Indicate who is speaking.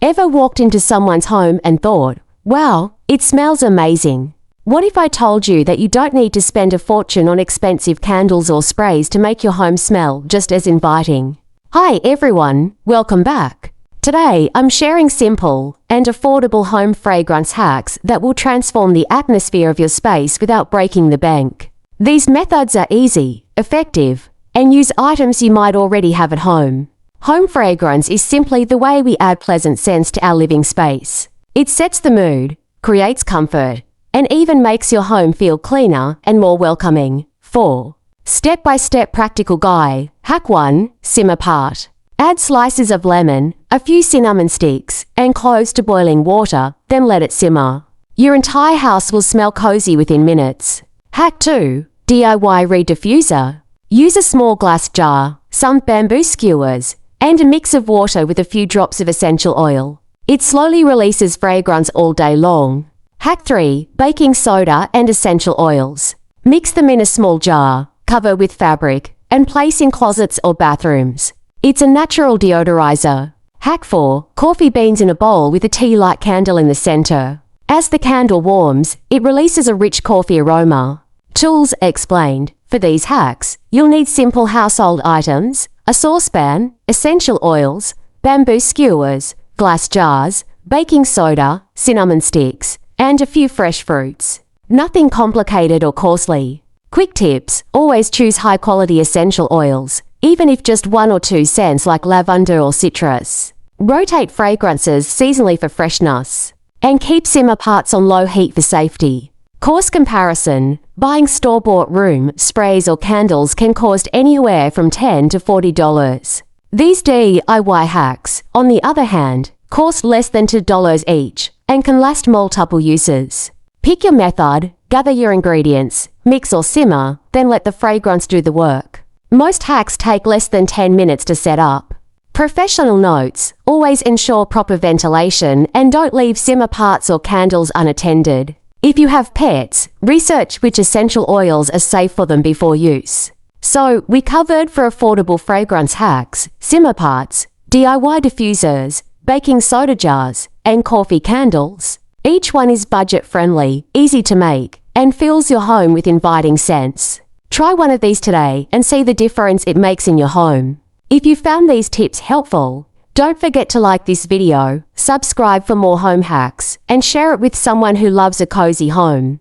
Speaker 1: Ever walked into someone's home and thought, wow, it smells amazing? What if I told you that you don't need to spend a fortune on expensive candles or sprays to make your home smell just as inviting? Hi everyone, welcome back. Today I'm sharing simple and affordable home fragrance hacks that will transform the atmosphere of your space without breaking the bank. These methods are easy, effective, and use items you might already have at home. Home fragrance is simply the way we add pleasant scents to our living space. It sets the mood, creates comfort, and even makes your home feel cleaner and more welcoming. 4. Step-by-step practical guide. Hack 1. Simmer part. Add slices of lemon, a few cinnamon sticks, and cloves to boiling water, then let it simmer. Your entire house will smell cozy within minutes. Hack 2. DIY reed diffuser. Use a small glass jar, some bamboo skewers, and a mix of water with a few drops of essential oil. It slowly releases fragrance all day long. Hack 3. Baking soda and essential oils. Mix them in a small jar, cover with fabric, and place in closets or bathrooms. It's a natural deodorizer. Hack 4. Coffee beans in a bowl with a tea-like candle in the center. As the candle warms, it releases a rich coffee aroma. Tools explained. For these hacks, you'll need simple household items, a saucepan, essential oils, bamboo skewers, glass jars, baking soda, cinnamon sticks, and a few fresh fruits. Nothing complicated or costly. Quick tips: always choose high-quality essential oils, even if just 1 or 2 scents like lavender or citrus. Rotate fragrances seasonally for freshness. And keep simmer parts on low heat for safety. Cost comparison: buying store-bought room sprays or candles can cost anywhere from $10 to $40. These DIY hacks, on the other hand, cost less than $2 each and can last multiple uses. Pick your method, gather your ingredients, mix or simmer, then let the fragrance do the work. Most hacks take less than 10 minutes to set up. Professional notes: always ensure proper ventilation and don't leave simmer parts or candles unattended. If you have pets, research which essential oils are safe for them before use. So, we covered for affordable fragrance hacks, simmer parts, DIY diffusers, baking soda jars, and coffee candles. Each one is budget-friendly, easy to make, and fills your home with inviting scents. Try one of these today and see the difference it makes in your home. If you found these tips helpful, don't forget to like this video, subscribe for more home hacks, and share it with someone who loves a cozy home.